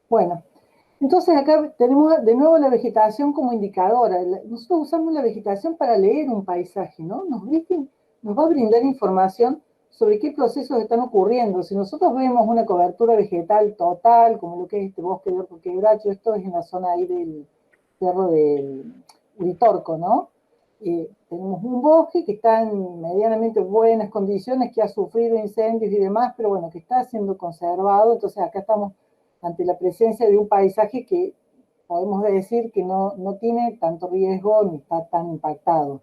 Bueno, entonces acá tenemos de nuevo la vegetación como indicadora. Nosotros usamos la vegetación para leer un paisaje, ¿no? Nos va a brindar información sobre qué procesos están ocurriendo. Si nosotros vemos una cobertura vegetal total, como lo que es este bosque de Orco Quebracho, esto es en la zona ahí del cerro del Uritorco, ¿no? Tenemos un bosque que está en medianamente buenas condiciones, que ha sufrido incendios y demás, pero bueno, que está siendo conservado. Entonces acá estamos ante la presencia de un paisaje que podemos decir que no tiene tanto riesgo ni está tan impactado.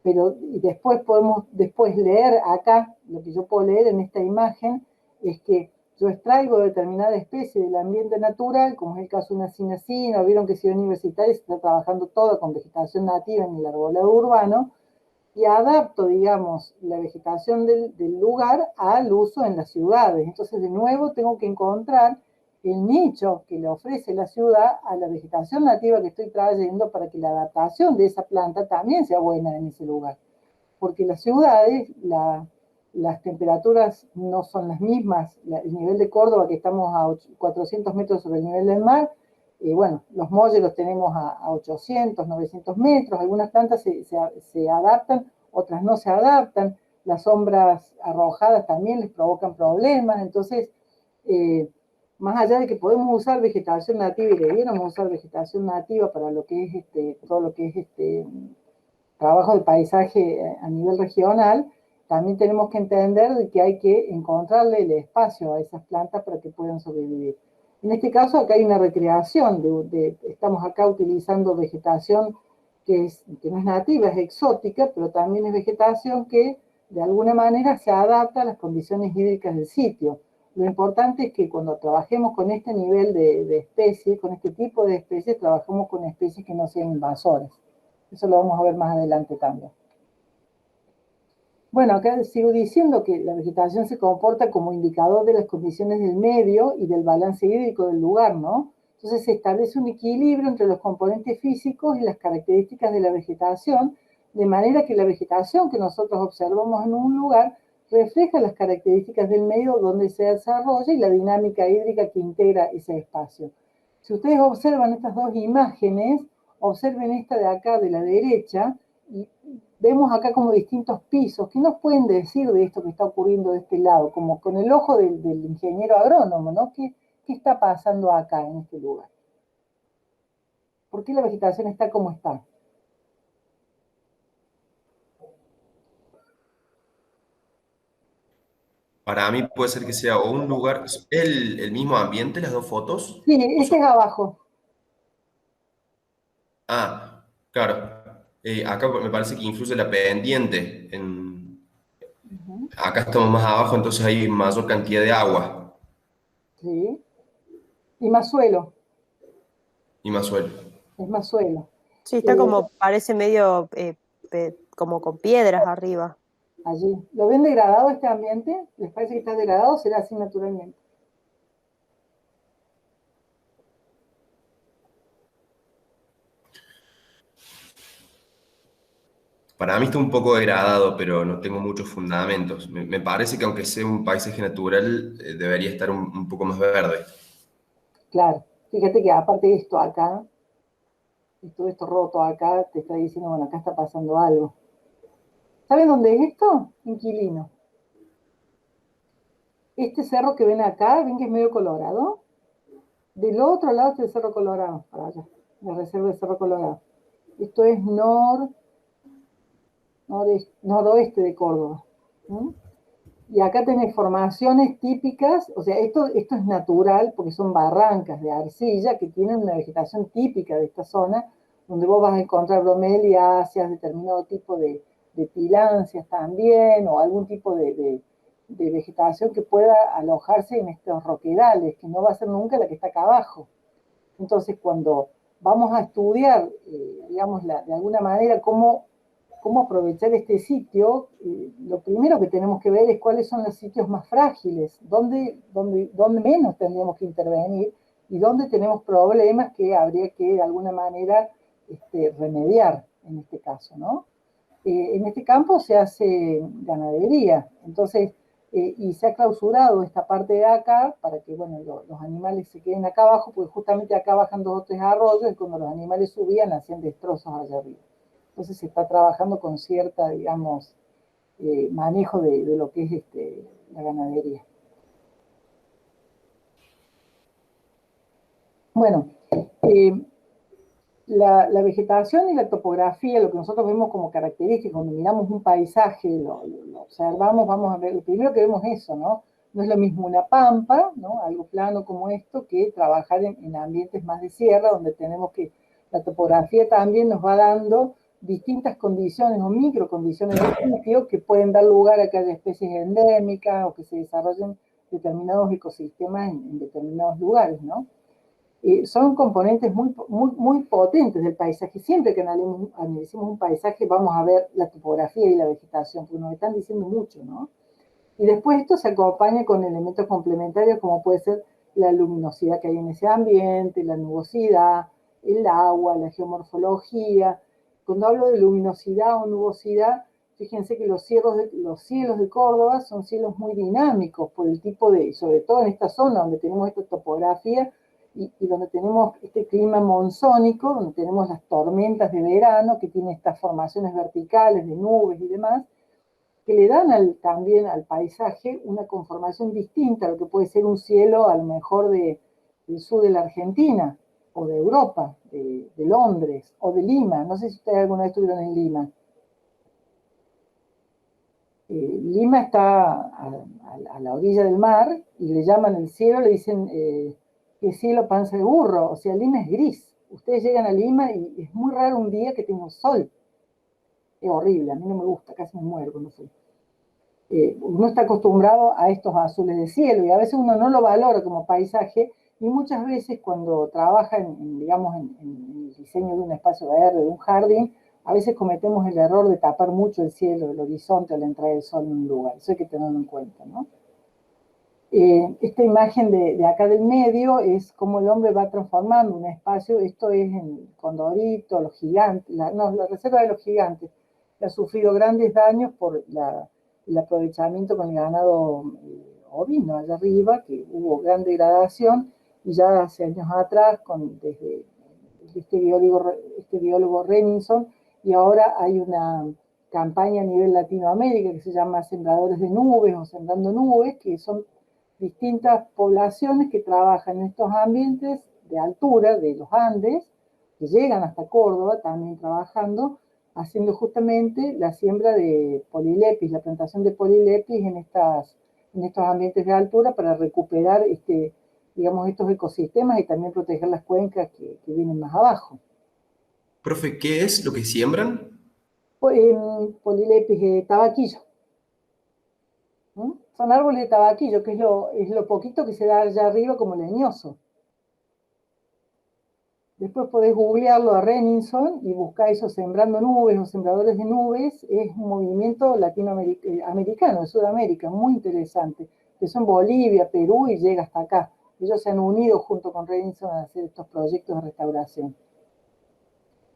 Pero después podemos después leer acá, lo que yo puedo leer en esta imagen, es que yo extraigo determinada especie del ambiente natural, como es el caso de una cinacina, vieron que Ciudad Universitaria se está trabajando toda con vegetación nativa en el arbolado urbano, y adapto, digamos, la vegetación del lugar al uso en las ciudades. Entonces, de nuevo, tengo que encontrar el nicho que le ofrece la ciudad a la vegetación nativa que estoy trayendo para que la adaptación de esa planta también sea buena en ese lugar. Porque las ciudades, las temperaturas no son las mismas. El nivel de Córdoba, que estamos a 400 metros sobre el nivel del mar, bueno, los molles los tenemos a 800, 900 metros, algunas plantas se adaptan, otras no se adaptan, las sombras arrojadas también les provocan problemas. Entonces, eh, más allá de que podemos usar vegetación nativa y debiéramos usar vegetación nativa para lo que es todo lo que es trabajo de paisaje a nivel regional, también tenemos que entender de que hay que encontrarle el espacio a esas plantas para que puedan sobrevivir. En este caso, acá hay una recreación, estamos acá utilizando vegetación que no es nativa, es exótica, pero también es vegetación que de alguna manera se adapta a las condiciones hídricas del sitio. Lo importante es que cuando trabajemos con este nivel de especies, con este tipo de especies, trabajemos con especies que no sean invasoras. Eso lo vamos a ver más adelante también. Bueno, acá sigo diciendo que la vegetación se comporta como indicador de las condiciones del medio y del balance hídrico del lugar, ¿no? Entonces se establece un equilibrio entre los componentes físicos y las características de la vegetación, de manera que la vegetación que nosotros observamos en un lugar refleja las características del medio donde se desarrolla y la dinámica hídrica que integra ese espacio. Si ustedes observan estas dos imágenes, observen esta de acá de la derecha, y vemos acá como distintos pisos. ¿Qué nos pueden decir de esto que está ocurriendo de este lado? Como con el ojo del ingeniero agrónomo, ¿no? ¿Qué está pasando acá en este lugar? ¿Por qué la vegetación está como está? Para mí puede ser que sea o un lugar, ¿es el mismo ambiente, las dos fotos? Sí, ¿O este son? es abajo. Ah, claro. Acá me parece que influye la pendiente. Uh -huh. Acá estamos más abajo, entonces hay mayor cantidad de agua Sí. Y más suelo, y más suelo. es más suelo. Sí, está Eh, como, parece medio como con piedras arriba. allí. ¿Lo ven degradado este ambiente? ¿Les parece que está degradado o será así naturalmente? Para mí está un poco degradado, pero no tengo muchos fundamentos. Me parece que aunque sea un paisaje natural, debería estar un poco más verde. Claro. Fíjate que aparte de esto acá, y todo esto roto acá, te está diciendo, bueno, acá está pasando algo. ¿Saben dónde es esto? Inquilino. Este cerro que ven acá, ven que es medio colorado. Del otro lado está el Cerro Colorado, para allá, la reserva del Cerro Colorado. Esto es noroeste de Córdoba. ¿Mm? Y acá tenés formaciones típicas, o sea, esto es natural porque son barrancas de arcilla que tienen una vegetación típica de esta zona, donde vos vas a encontrar bromeliáceas, determinado tipo de pilancias también, o algún tipo de vegetación que pueda alojarse en estos roquedales, que no va a ser nunca la que está acá abajo. Entonces, cuando vamos a estudiar, digamos, de alguna manera cómo aprovechar este sitio, lo primero que tenemos que ver es cuáles son los sitios más frágiles, dónde menos tendríamos que intervenir y dónde tenemos problemas que habría que de alguna manera remediar en este caso, ¿no? En este campo se hace ganadería, entonces y se ha clausurado esta parte de acá para que, bueno, los animales se queden acá abajo, porque justamente acá bajan 2 o 3 arroyos y cuando los animales subían hacían destrozos allá arriba. Entonces se está trabajando con cierta, digamos, manejo de lo que es la ganadería. Bueno, la vegetación y la topografía, lo que nosotros vemos como característica, cuando miramos un paisaje, lo observamos, vamos a ver, lo primero que vemos es eso, ¿no? No es lo mismo una pampa, ¿no? Algo plano como esto, que trabajar en ambientes más de sierra, donde tenemos que, la topografía también nos va dando distintas condiciones o microcondiciones de sitio que pueden dar lugar a que haya especies endémicas o que se desarrollen determinados ecosistemas en determinados lugares, ¿no? Son componentes muy potentes del paisaje. Siempre que analicemos un paisaje vamos a ver la topografía y la vegetación, porque nos están diciendo mucho, ¿no? Y después esto se acompaña con elementos complementarios como puede ser la luminosidad que hay en ese ambiente, la nubosidad, el agua, la geomorfología. Cuando hablo de luminosidad o nubosidad, fíjense que los cielos de Córdoba son cielos muy dinámicos por el tipo de, sobre todo en esta zona donde tenemos esta topografía, y donde tenemos este clima monzónico, donde tenemos las tormentas de verano, que tienen estas formaciones verticales de nubes y demás, que le dan también al paisaje una conformación distinta a lo que puede ser un cielo a lo mejor del sur de la Argentina, o de Europa, de Londres, o de Lima. No sé si ustedes alguna vez estuvieron en Lima. Lima está a la orilla del mar, y le llaman el cielo, le dicen que cielo panza de burro, o sea, Lima es gris. Ustedes llegan a Lima y es muy raro un día que tenga sol. Es horrible, a mí no me gusta, casi me muero cuando fui. Uno está acostumbrado a estos azules de cielo y a veces uno no lo valora como paisaje, y muchas veces cuando trabaja digamos, en el diseño de un espacio verde, de un jardín, a veces cometemos el error de tapar mucho el cielo, el horizonte, a la entrada del sol en un lugar. Eso hay que tenerlo en cuenta, ¿no? Esta imagen de acá del medio es cómo el hombre va transformando un espacio. Esto es en Condorito, los gigantes, la reserva de los gigantes, que ha sufrido grandes daños por el aprovechamiento con el ganado ovino allá arriba, que hubo gran degradación, y ya hace años atrás, desde este biólogo Renninson, y ahora hay una campaña a nivel Latinoamérica que se llama Sembradores de Nubes o Sembrando Nubes, que son distintas poblaciones que trabajan en estos ambientes de altura de los Andes, que llegan hasta Córdoba también trabajando, haciendo justamente la siembra de polilepis, la plantación de polilepis en estos ambientes de altura para recuperar digamos, estos ecosistemas y también proteger las cuencas que vienen más abajo. Profe, ¿qué es lo que siembran? Polilepis, tabaquillo. ¿Mm? Son árboles de tabaquillo, que es lo poquito que se da allá arriba como leñoso. Después podés googlearlo a Renninson y buscar eso, Sembrando Nubes o Sembradores de Nubes. Es un movimiento latinoamericano, de Sudamérica, muy interesante. Empezó en Bolivia, Perú y llega hasta acá. Ellos se han unido junto con Renninson a hacer estos proyectos de restauración.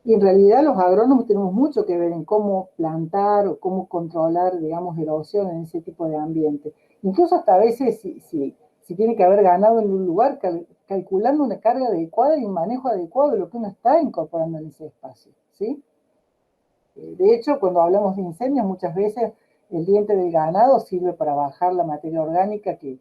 Y en realidad los agrónomos tenemos mucho que ver en cómo plantar o cómo controlar, digamos, erosión en ese tipo de ambiente. Incluso hasta a veces si tiene que haber ganado en un lugar, calculando una carga adecuada y un manejo adecuado de lo que uno está incorporando en ese espacio, ¿sí? De hecho, cuando hablamos de incendios, muchas veces el diente del ganado sirve para bajar la materia orgánica que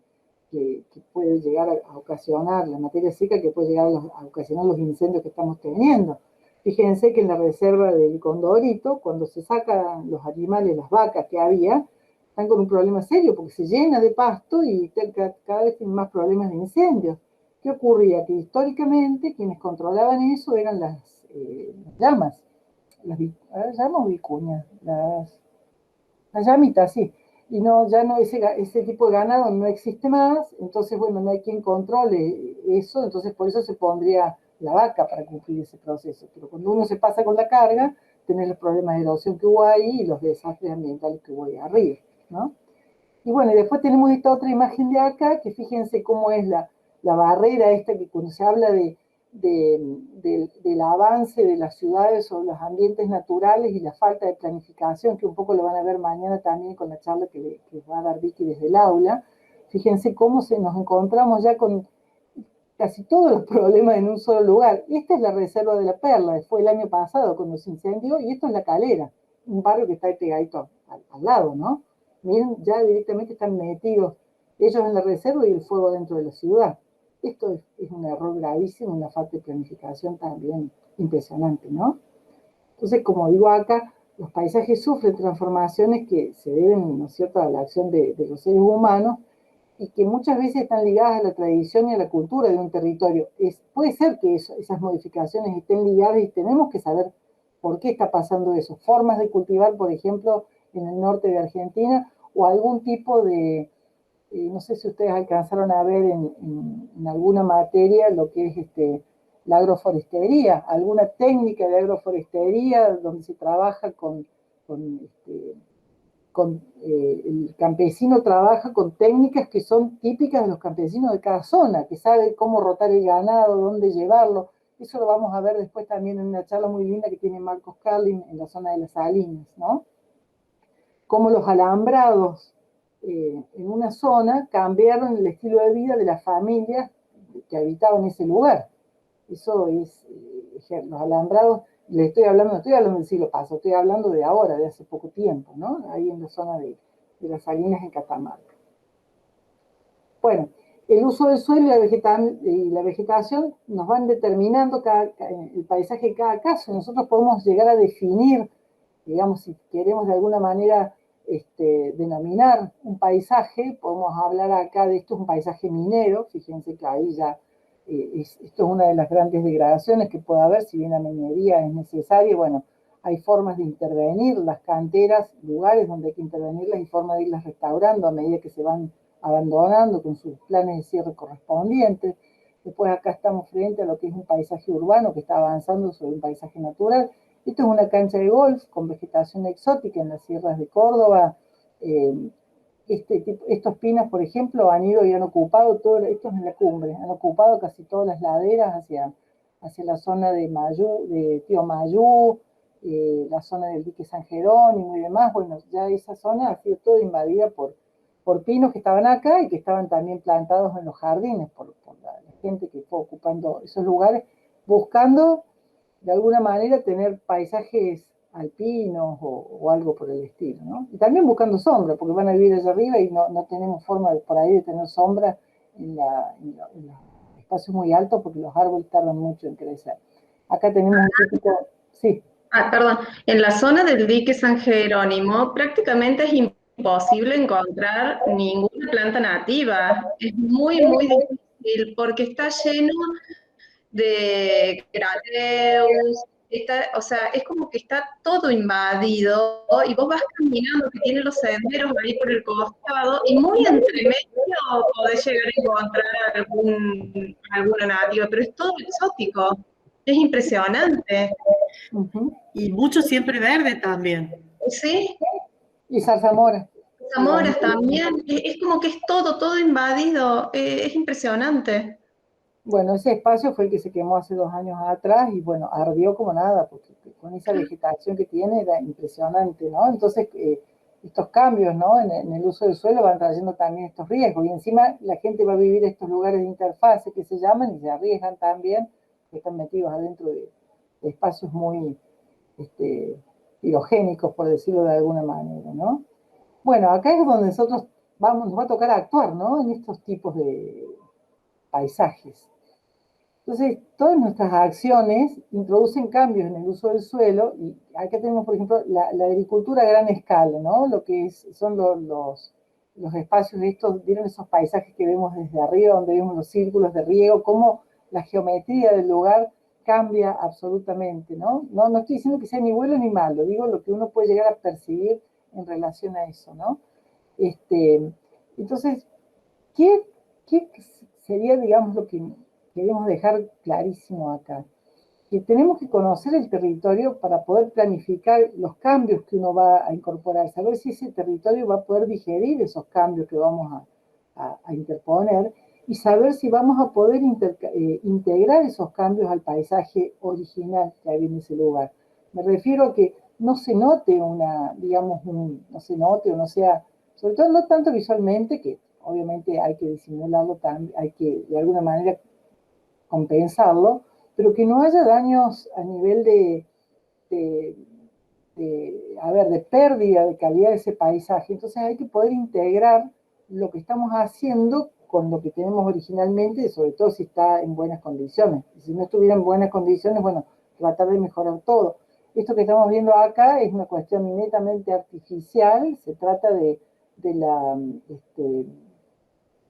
puede llegar a ocasionar, la materia seca que puede llegar a ocasionar los incendios que estamos teniendo. Fíjense que en la reserva del Condorito, cuando se sacan los animales, las vacas que había, están con un problema serio porque se llena de pasto y cada vez tienen más problemas de incendios. ¿Qué ocurría? Que históricamente quienes controlaban eso eran las llamas, llamas o vicuñas, las llamitas, sí. Y ya no, ese tipo de ganado no existe más, entonces, bueno, no hay quien controle eso, entonces por eso se pondría la vaca para cumplir ese proceso. Pero cuando uno se pasa con la carga, tenés los problemas de erosión que hubo ahí y los desastres ambientales que hubo ahí arriba, ¿no? Y bueno, y después tenemos esta otra imagen de acá, que fíjense cómo es la barrera esta, que cuando se habla de del avance de las ciudades sobre los ambientes naturales y la falta de planificación, que un poco lo van a ver mañana también con la charla que va a dar Vicky desde el aula. Fíjense cómo nos encontramos ya con casi todos los problemas en un solo lugar. Esta es la reserva de la Perla, fue el año pasado cuando se incendió, y esto es La Calera, un barrio que está ahí pegadito al lado, ¿no? Miren, ya directamente están metidos ellos en la reserva y el fuego dentro de la ciudad. Esto es un error gravísimo, una falta de planificación también impresionante, ¿no? Entonces, como digo acá, los paisajes sufren transformaciones que se deben, ¿no es cierto?, a la acción de los seres humanos, y que muchas veces están ligadas a la tradición y a la cultura de un territorio. Puede ser que esas modificaciones estén ligadas y tenemos que saber por qué está pasando eso. Formas de cultivar, por ejemplo, en el norte de Argentina, o algún tipo de, no sé si ustedes alcanzaron a ver en alguna materia lo que es la agroforestería, alguna técnica de agroforestería donde se trabaja el campesino trabaja con técnicas que son típicas de los campesinos de cada zona, que sabe cómo rotar el ganado, dónde llevarlo. Eso lo vamos a ver después también en una charla muy linda que tiene Marcos Carlin en la zona de las Salinas, ¿no? Cómo los alambrados en una zona cambiaron el estilo de vida de las familias que habitaban ese lugar. Eso es, los alambrados, no estoy hablando del siglo pasado, estoy hablando de ahora, de hace poco tiempo, ¿no? Ahí en la zona de las Salinas en Catamarca. Bueno, el uso del suelo y la vegetación nos van determinando el paisaje de cada caso. Nosotros podemos llegar a definir, digamos, si queremos de alguna manera denominar un paisaje, podemos hablar acá de esto es un paisaje minero. Fíjense que ahí ya esto es una de las grandes degradaciones que puede haber, si bien la minería es necesaria. Bueno, hay formas de intervenir las canteras, lugares donde hay que intervenirlas, y formas de irlas restaurando a medida que se van abandonando con sus planes de cierre correspondientes. Después acá estamos frente a lo que es un paisaje urbano que está avanzando sobre un paisaje natural. Esto es una cancha de golf con vegetación exótica en las sierras de Córdoba. Estos pinos, por ejemplo, han ido y han ocupado todo, esto es en la cumbre, han ocupado casi todas las laderas hacia la zona de Tío Mayú, la zona del dique San Jerónimo y demás. Bueno, ya esa zona ha sido toda invadida por pinos que estaban acá y que estaban también plantados en los jardines por la gente que fue ocupando esos lugares, buscando de alguna manera tener paisajes alpinos o algo por el estilo, ¿no? Y también buscando sombra, porque van a vivir allá arriba y no tenemos forma por ahí de tener sombra en los espacios muy altos, porque los árboles tardan mucho en crecer. Acá tenemos un típico, sí. Perdón, en la zona del dique San Jerónimo prácticamente es imposible encontrar ninguna planta nativa. Es muy, muy difícil porque está lleno de cráteres, o sea, es como que está todo invadido y vos vas caminando, que tiene los senderos ahí por el costado, y muy entre medio podés llegar a encontrar alguna nativa, pero es todo exótico, es impresionante. Y mucho siempre verde también. Sí. Y zarzamora. Zamoras también, es como que es todo invadido, es impresionante. Bueno, ese espacio fue el que se quemó hace 2 años atrás y bueno, ardió como nada, porque con esa vegetación que tiene era impresionante, ¿no? Entonces, estos cambios, ¿no? En el uso del suelo van trayendo también estos riesgos, y encima la gente va a vivir estos lugares de interfase que se llaman y se arriesgan también, que están metidos adentro de espacios muy pirogénicos, por decirlo de alguna manera, ¿no? Bueno, acá es donde nosotros nos va a tocar actuar, ¿no? En estos tipos de paisajes. Entonces, todas nuestras acciones introducen cambios en el uso del suelo, y acá tenemos, por ejemplo, la agricultura a gran escala, ¿no? Lo que son los espacios estos, ¿vieron esos paisajes que vemos desde arriba, donde vemos los círculos de riego, cómo la geometría del lugar cambia absolutamente, ¿no? No estoy diciendo que sea ni bueno ni malo, digo lo que uno puede llegar a percibir en relación a eso, ¿no? Entonces, ¿qué sería, digamos, lo que queremos dejar clarísimo acá? Que tenemos que conocer el territorio para poder planificar los cambios que uno va a incorporar, saber si ese territorio va a poder digerir esos cambios que vamos a interponer, y saber si vamos a poder integrar esos cambios al paisaje original que había en ese lugar. Me refiero a que no se note no se note o no sea, sobre todo no tanto visualmente, que obviamente hay que disimularlo, hay que de alguna manera compensarlo, pero que no haya daños a nivel de, de pérdida de calidad de ese paisaje. Entonces hay que poder integrar lo que estamos haciendo con lo que tenemos originalmente, sobre todo si está en buenas condiciones. Si no estuviera en buenas condiciones, bueno, tratar de mejorar todo. Esto que estamos viendo acá es una cuestión netamente artificial, se trata de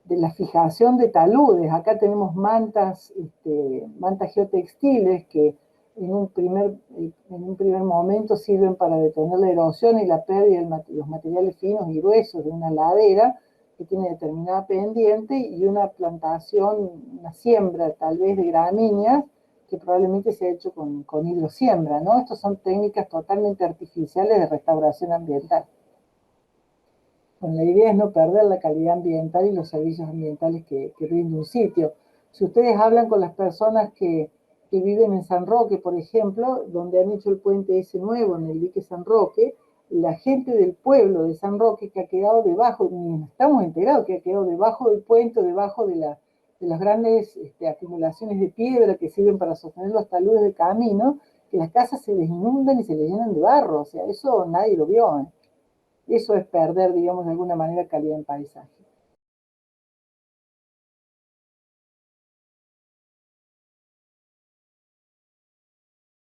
la fijación de taludes. Acá tenemos mantas geotextiles que en un primer momento sirven para detener la erosión y la pérdida de los materiales finos y gruesos de una ladera que tiene determinada pendiente, y una plantación, una siembra tal vez de gramíneas que probablemente se ha hecho con hidrosiembra, ¿no? Estas son técnicas totalmente artificiales de restauración ambiental. Bueno, la idea es no perder la calidad ambiental y los servicios ambientales que brinda un sitio. Si ustedes hablan con las personas que viven en San Roque, por ejemplo, donde han hecho el puente ese nuevo, en el dique San Roque, la gente del pueblo de San Roque que ha quedado debajo, ni estamos enterados, que ha quedado debajo del puente, debajo de las grandes acumulaciones de piedra que sirven para sostener los taludes de camino, que las casas se les inundan y se les llenan de barro. O sea, eso nadie lo vio, ¿eh? Eso es perder, digamos, de alguna manera calidad en paisaje.